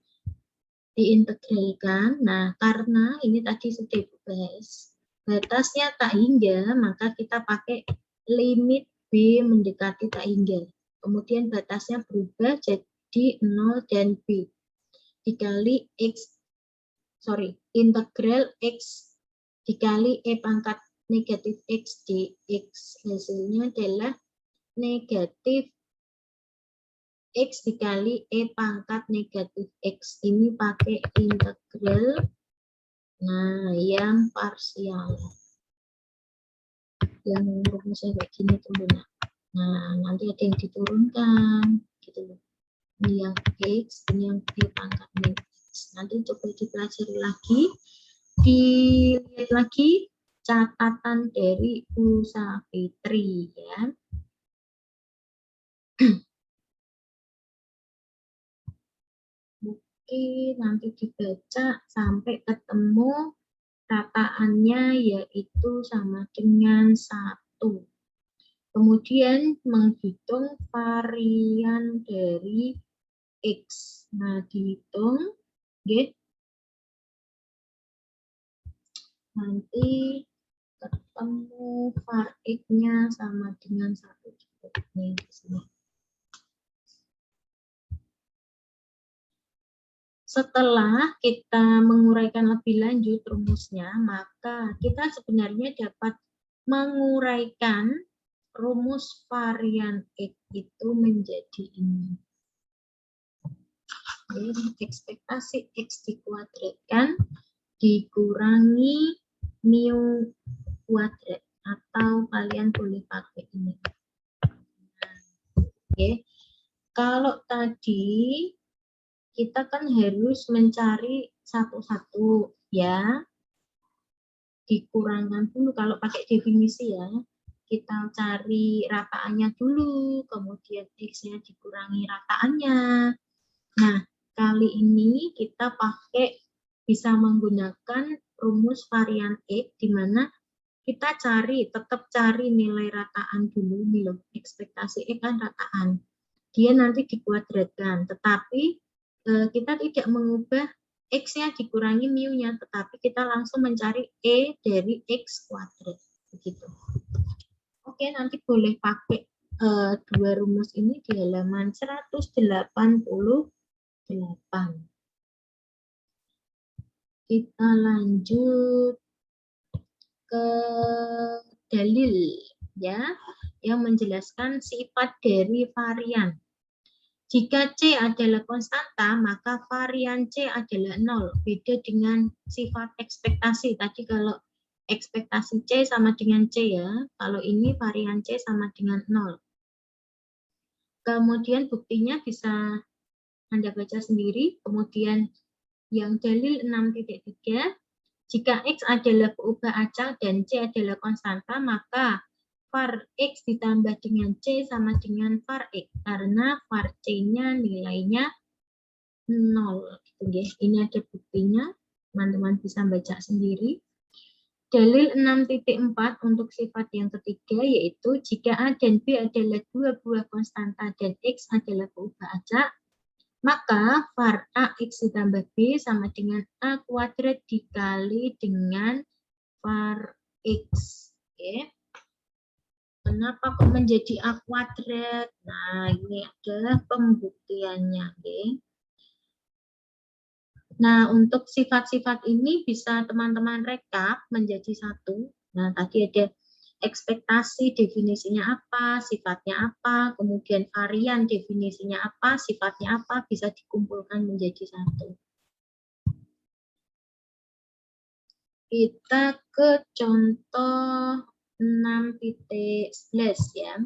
Diintegralkan. Nah, karena ini tadi sudah dibahas, batasnya tak hingga, maka kita pakai limit B mendekati tak hingga. Kemudian batasnya berubah jadi 0 dan B. Dikali integral X dikali E pangkat negatif X dx. Hasilnya adalah negatif X dikali E pangkat negatif X. Ini pakai integral. Nah, yang parsial. Yang rumusnya kayak gini tuh. Nah, nanti ada yang diturunkan. Gitu loh. Ini yang X, ini yang E pangkat negatif X. Nanti coba dipelajari lagi. Dilihat lagi catatan dari Bu Safitri ya. Oke, nanti dibaca sampai ketemu rataannya yaitu sama dengan 1. Kemudian menghitung varian dari X. Nah, dihitung ya. Nanti ketemu var X-nya sama dengan 1 juga. Nih, di sini. Setelah kita menguraikan lebih lanjut rumusnya, maka kita sebenarnya dapat menguraikan rumus varian X itu menjadi ini. Jadi, ekspektasi X dikuadratkan dikurangi mu kuadrat, atau kalian boleh pakai ini. Oke. Kalau tadi kita kan harus mencari satu-satu ya, dikurangkan dulu kalau pakai definisi ya. Kita cari rataannya dulu, kemudian X-nya dikurangi rataannya. Nah, kali ini kita pakai bisa menggunakan rumus varian X, di mana kita tetap cari nilai rataan dulu nih loh. Ekspektasi X kan rataan. Dia nanti dikuadratkan, tetapi kita tidak mengubah X-nya dikurangi mu-nya, tetapi kita langsung mencari E dari X kuadrat. Begitu. Oke, nanti boleh pakai dua rumus ini di halaman 188. Kita lanjut ke dalil ya, yang menjelaskan sifat dari varian. Jika C adalah konstanta, maka varian C adalah 0. Beda dengan sifat ekspektasi. Tadi kalau ekspektasi C sama dengan C ya, kalau ini varian C sama dengan 0. Kemudian buktinya bisa Anda baca sendiri. Kemudian yang dalil 6.3, jika X adalah peubah acak dan C adalah konstanta, maka var X ditambah dengan C sama dengan var X, karena var C-nya nilainya 0. Ini ada buktinya, teman-teman bisa baca sendiri. Dalil 6.4 untuk sifat yang ketiga, yaitu jika A dan B adalah dua buah konstanta dan X adalah peubah acak, maka var AX ditambah B sama dengan A kuadrat dikali dengan var X. Oke. Kenapa kok menjadi A kuadrat? Nah, ini adalah pembuktiannya. Oke. Nah, untuk sifat-sifat ini bisa teman-teman rekap menjadi satu. Nah, tadi ada ekspektasi definisinya apa, sifatnya apa, kemudian varian definisinya apa, sifatnya apa, bisa dikumpulkan menjadi satu. Kita ke contoh 6.11 ya.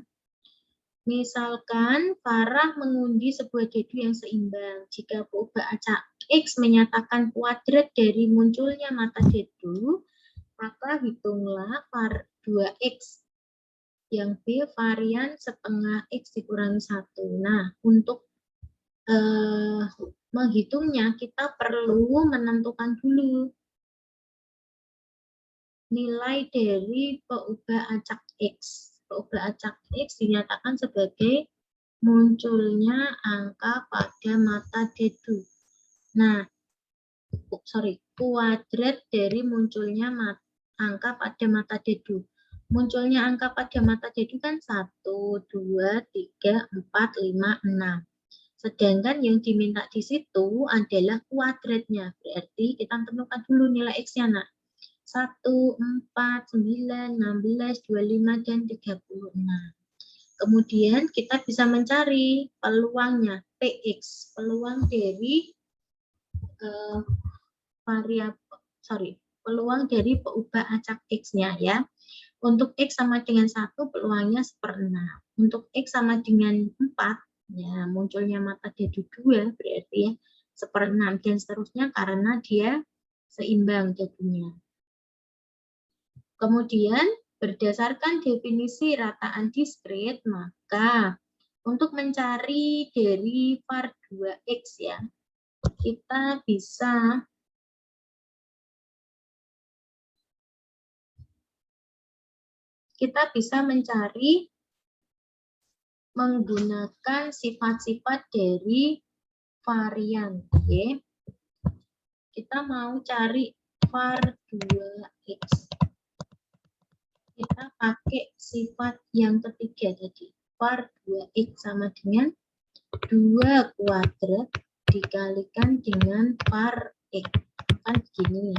Misalkan Farah mengundi sebuah dedu yang seimbang. Jika peubah acak X menyatakan kuadrat dari munculnya mata dedu, maka hitunglah var 2X. Yang B varian setengah X dikurangi 1. Nah, untuk menghitungnya kita perlu menentukan dulu nilai dari peubah acak X. Peubah acak X dinyatakan sebagai munculnya angka pada mata dedu. Nah, kuadrat dari munculnya angka pada mata dedu. Munculnya angka pada mata dedu kan 1, 2, 3, 4, 5, 6. Sedangkan yang diminta di situ adalah kuadratnya. Berarti kita tentukan dulu nilai X-nya, nak. 1, 4, 9, 16, 25, dan 36. Kemudian kita bisa mencari peluangnya, PX, peluang dari peluang dari peubah acak X-nya ya. Untuk X sama dengan 1, peluangnya 1/6. Untuk X sama dengan 4, ya munculnya mata dedu 2, berarti ya 1/6, dan seterusnya karena dia seimbang dedunya. Kemudian, berdasarkan definisi rataan diskrit, maka untuk mencari dari var 2X ya, kita bisa mencari menggunakan sifat-sifat dari varian. Oke. Kita mau cari var 2X. Kita pakai sifat yang ketiga tadi. Var 2X sama dengan 2 kuadrat dikalikan dengan var X. Kan begini.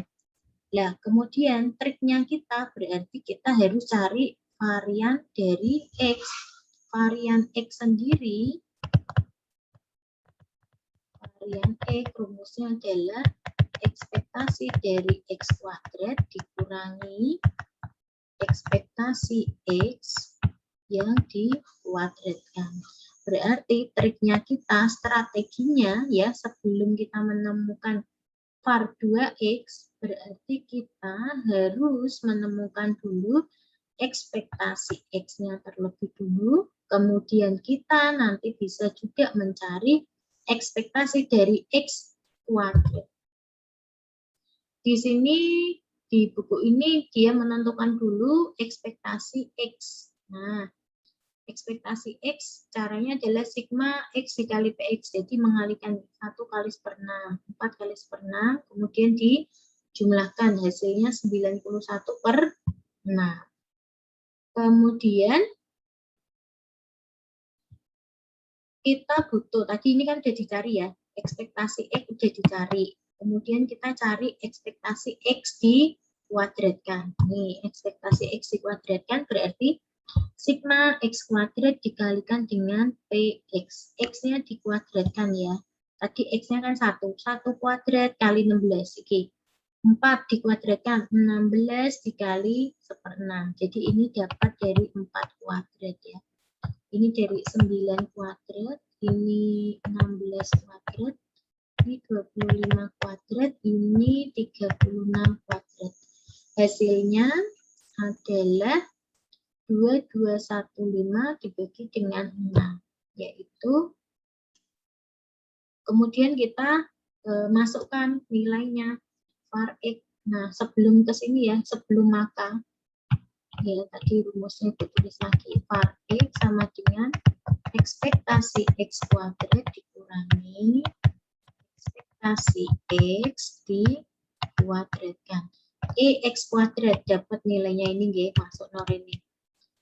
Nah, kemudian triknya kita berarti kita harus cari varian dari X. Varian X sendiri, varian X rumusnya adalah ekspektasi dari X kuadrat dikurangi ekspektasi X yang dikuadratkan. Berarti triknya kita, strateginya ya, sebelum kita menemukan var 2X, berarti kita harus menemukan dulu ekspektasi X-nya terlebih dulu, kemudian kita nanti bisa juga mencari ekspektasi dari X kuadrat. Di sini, di buku ini dia menentukan dulu ekspektasi X. Nah, ekspektasi X caranya adalah sigma X dikali PX. Jadi mengalikan 1 kali 1/6, 4 kali 1/6, kemudian dijumlahkan hasilnya 91/6. Kemudian kita butuh, tadi ini kan udah dicari ya, ekspektasi X udah dicari. Kemudian kita cari ekspektasi X dikuadratkan. Nih, ekspektasi X dikuadratkan berarti sigma X kuadrat dikalikan dengan PX. X-nya dikuadratkan ya. Tadi X-nya kan 1. 1 kuadrat kali 16. Oke. 4 dikuadratkan. 16 dikali 1/6. Jadi ini dapat dari 4 kuadrat ya. Ini dari 9 kuadrat. Ini 16 kuadrat. Ini 25 kuadrat. Ini 36 kuadrat. Hasilnya adalah 2215 dibagi dengan 6, yaitu kemudian kita masukkan nilainya var X. Nah, sebelum ke sini ya, sebelum maka ya tadi rumusnya ditulis lagi, var X sama dengan ekspektasi X kuadrat dikurangi ekspektasi X dikuadratkan. X kuadrat dapat nilainya ini nggih, masuk nol ini.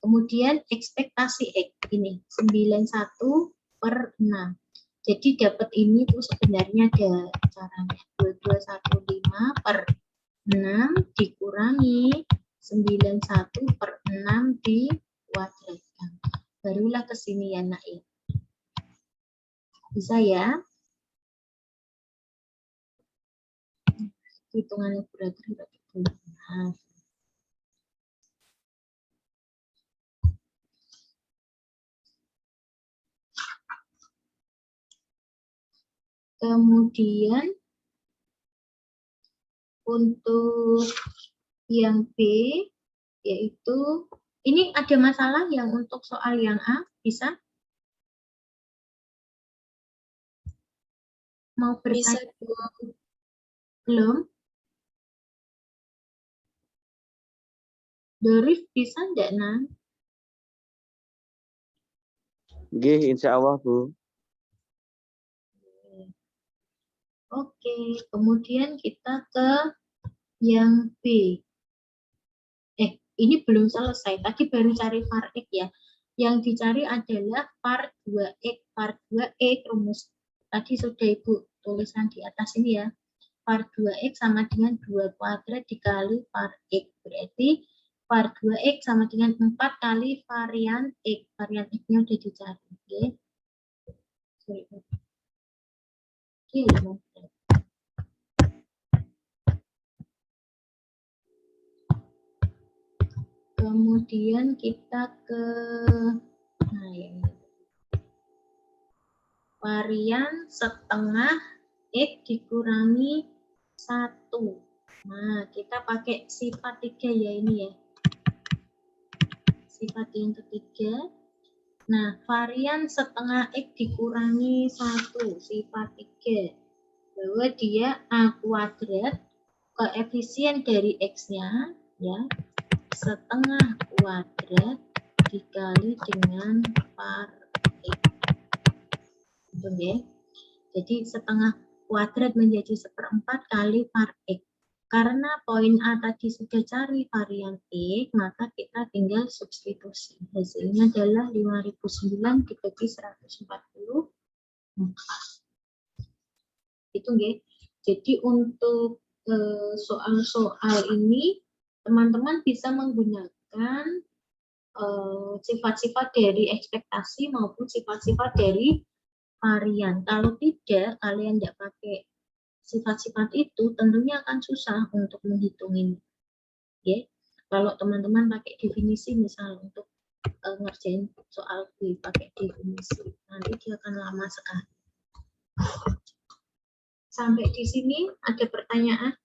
Kemudian ekspektasi X ini 91/6. Jadi dapat ini tuh sebenarnya ada caranya. 2215/6 dikurangi 91/6 dikuadratkan. Barulah ke sini ya nak ya. Bisa ya? Hitungannya berat-berat. Nah. Kemudian untuk yang B yaitu ini ada masalah yang untuk soal yang A, bisa? Mau bertanya? Belum? Dorif bisa enggak, Nan? Nggih, insya Allah, Bu. Oke, kemudian kita ke yang B. Ini belum selesai. Tadi baru cari var X ya. Yang dicari adalah var 2X. Var 2X rumus tadi sudah Ibu tulisan di atas ini ya. Var 2X sama dengan 2 kuadrat dikali var X. Berarti var 2X sama dengan 4 kali varian X. Varian X-nya sudah dicari. Oke. Kemudian kita ke ini. Varian setengah X dikurangi 1. Nah, kita pakai sifat 3 ya ini ya. Sifat yang ketiga. Nah, varian setengah X dikurangi 1, sifat 3. Bahwa dia A kuadrat, koefisien dari X-nya, ya, setengah kuadrat dikali dengan var X. Betul ya? Jadi setengah kuadrat menjadi 1/4 kali var X. Karena poin A tadi sudah cari varian X, maka kita tinggal substitusi. Hasilnya adalah 5009 dibagi 144. Itu nggih. Jadi untuk soal-soal ini teman-teman bisa menggunakan sifat-sifat dari ekspektasi maupun sifat-sifat dari varian. Kalau tidak, kalian tidak pakai sifat-sifat itu, tentunya akan susah untuk menghitung ini. Ya, kalau teman-teman pakai definisi, misal untuk ngerjain soal B pakai definisi, nanti dia akan lama sekali. Sampai di sini ada pertanyaan?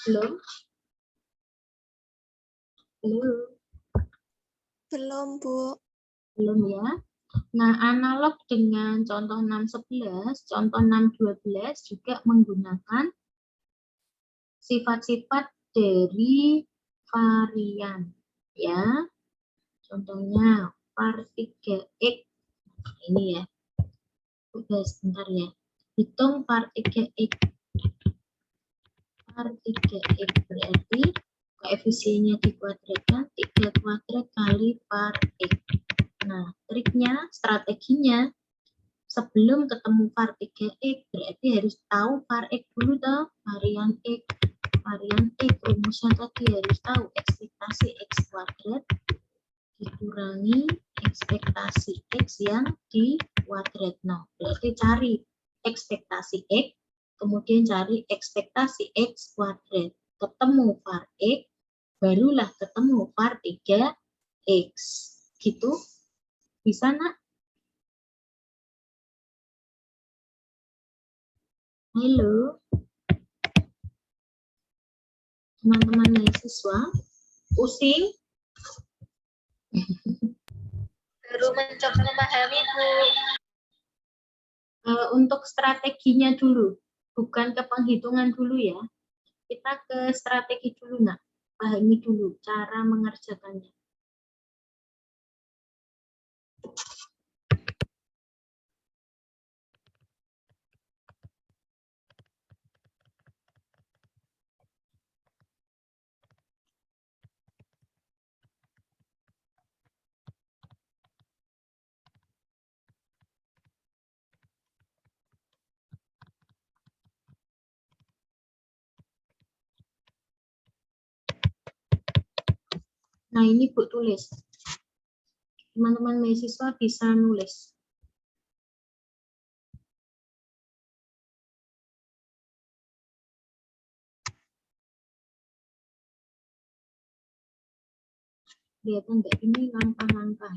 Belum? Belum? Belum, Bu. Belum ya? Nah, analog dengan contoh 611, contoh 612 juga menggunakan sifat-sifat dari varian. Ya, contohnya var 3X. Ini ya. Udah sebentar ya. Hitung var 3X. Var 3X berarti koefisiennya dikuadratkan 3 kuadrat kali var X. Nah, triknya, strateginya. Sebelum ketemu var 3x, berarti harus tahu var x dulu toh, varian x. Varian x, rumusnya tadi harus tahu ekspektasi x kuadrat dikurangi ekspektasi x yang di kuadrat. Nah, berarti cari ekspektasi x, kemudian cari ekspektasi x kuadrat. Ketemu var x, barulah ketemu var 3x. Gitu. Bisa, nak? Halo, teman-teman mahasiswa. Pusing? Baru mencoba memahami, Bu. Untuk strateginya dulu, bukan ke penghitungan dulu ya. Kita ke strategi dulu, nak. Pahami dulu cara mengerjakannya. Nah, ini Bu tulis. Teman-teman mahasiswa bisa nulis. Lihat enggak ini langkah-langkah.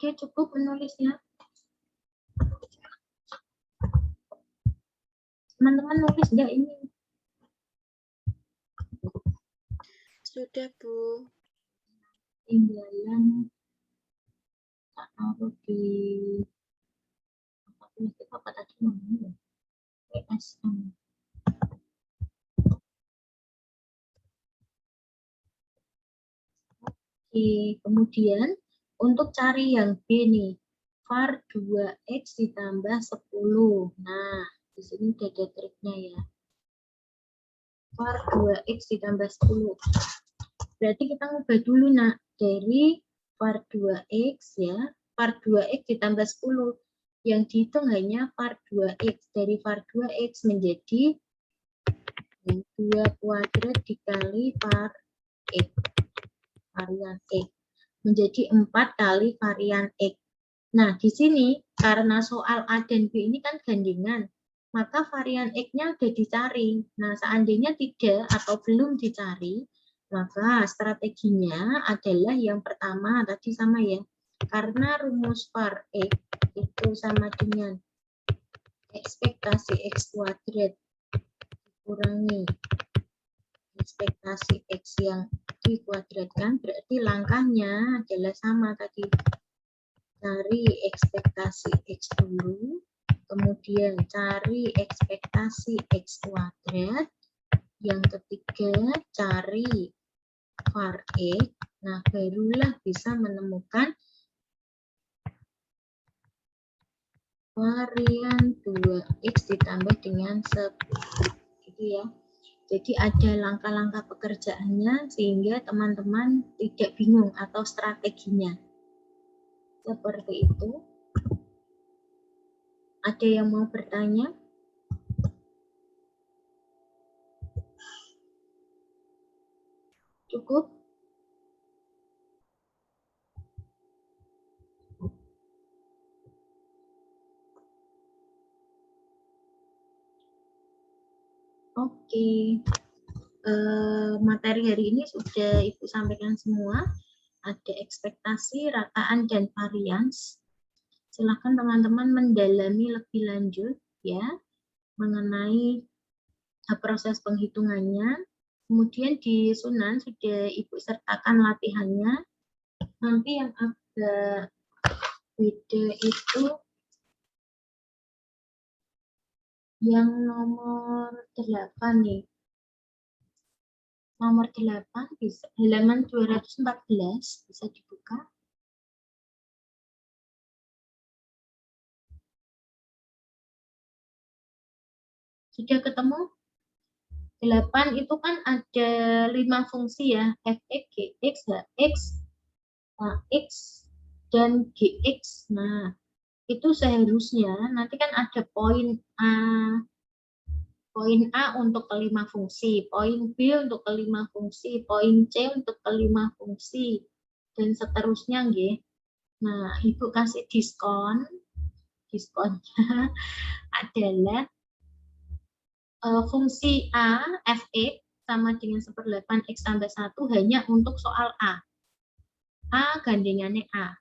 Oke, cukup menulisnya. Teman-teman nulis enggak ini? Sudah, Bu. Tinggalan tak taruh di apa tadi namanya? PSM. Oke, kemudian untuk cari yang B nih, var 2x ditambah 10. Nah, di sini udah ada triknya ya. Var 2x ditambah 10. Berarti kita ngubah dulu, nak, dari var 2x ya, var 2x ditambah 10. Yang dihitung hanya var 2x. Dari var 2x menjadi 2 kuadrat dikali var x. Varian X menjadi 4 kali varian X. Nah, di sini karena soal A dan B ini kan gandengan, maka varian X-nya udah dicari. Nah, seandainya tidak atau belum dicari, maka strateginya adalah yang pertama tadi sama ya. Karena rumus var X itu sama dengan ekspektasi X kuadrat dikurangi ekspektasi X yang dikuadratkan, berarti langkahnya adalah sama tadi. Cari ekspektasi X dulu, kemudian cari ekspektasi X kuadrat, yang ketiga cari var X, nah barulah bisa menemukan varian 2X ditambah dengan 10. Gitu ya. Jadi ada langkah-langkah pekerjaannya sehingga teman-teman tidak bingung atau strateginya. Seperti itu. Ada yang mau bertanya? Cukup? Oke. Materi hari ini sudah Ibu sampaikan semua. Ada ekspektasi, rataan, dan varians. Silakan teman-teman mendalami lebih lanjut ya mengenai proses penghitungannya. Kemudian di Sunan sudah Ibu sertakan latihannya. Nanti yang agak beda itu yang nomor 8 nih. Nomor 8 bisa halaman 214 bisa dibuka. Sudah ketemu? 8 itu kan ada 5 fungsi ya, fx, gx, hx, hx, dan gx. Nah, itu seharusnya nanti kan ada poin A untuk kelima fungsi, poin B untuk kelima fungsi, poin C untuk kelima fungsi, dan seterusnya nggih. Nah, Ibu kasih diskonnya adalah fungsi A, fx, sama dengan 1/8 x tambah 1 hanya untuk soal A. A gandengannya A.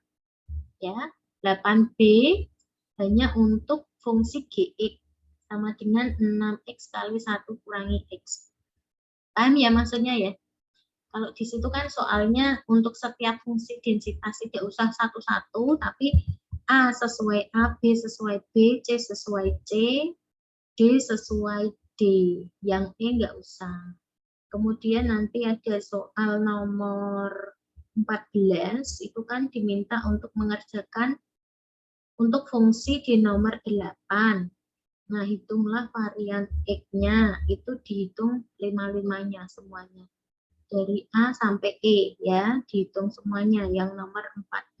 Ya, 8B hanya untuk fungsi gx sama dengan 6x kali 1 kurangi x. Paham ya maksudnya ya? Kalau di situ kan soalnya untuk setiap fungsi densitas tidak usah satu-satu, tapi A sesuai A, B sesuai B, C sesuai C, D sesuai D. Yang E nggak usah. Kemudian nanti ada soal nomor 14, itu kan diminta untuk mengerjakan untuk fungsi di nomor 8. Nah, hitunglah varian X-nya, itu dihitung 5-5-nya semuanya. Dari A sampai E ya, dihitung semuanya yang nomor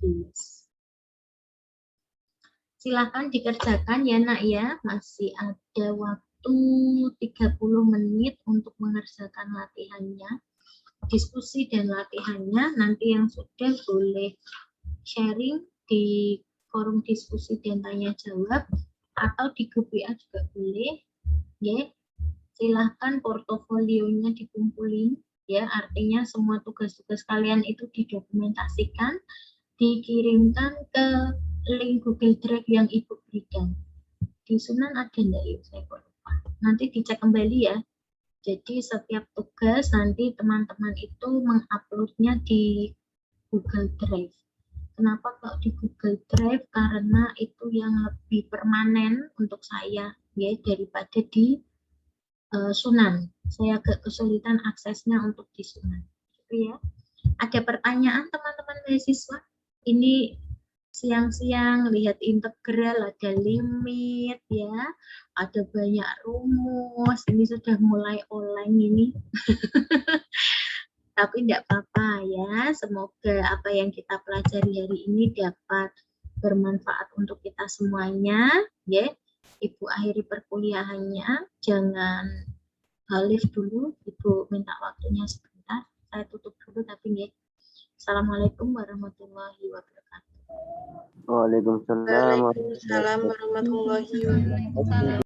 14. Silakan dikerjakan ya nak ya, masih ada waktu 30 menit untuk mengerjakan latihannya. Diskusi dan latihannya nanti yang sudah boleh sharing di forum diskusi dan tanya jawab atau di grup WA juga boleh ya. Silahkan portofolionya dikumpulin ya, artinya semua tugas-tugas kalian itu didokumentasikan, dikirimkan ke link Google Drive yang Ibu berikan. Di Sunan ada enggak ya, saya lupa. Nanti dicek kembali ya. Jadi setiap tugas nanti teman-teman itu menguploadnya di Google Drive. Kenapa kalau di Google Drive? Karena itu yang lebih permanen untuk saya ya daripada di Sunan. Saya agak kesulitan aksesnya untuk di Sunan. Gitu ya. Ada pertanyaan teman-teman mahasiswa? Ini siang-siang lihat integral, ada limit ya, ada banyak rumus. Ini sudah mulai online ini. Tapi tidak apa-apa ya, semoga apa yang kita pelajari hari ini dapat bermanfaat untuk kita semuanya ya. Ibu akhiri perkuliahannya, jangan live dulu, Ibu minta waktunya sebentar, saya tutup dulu tapi ya. Assalamualaikum warahmatullahi wabarakatuh. Waalaikumsalam. Waalaikumsalam warahmatullahi wabarakatuh.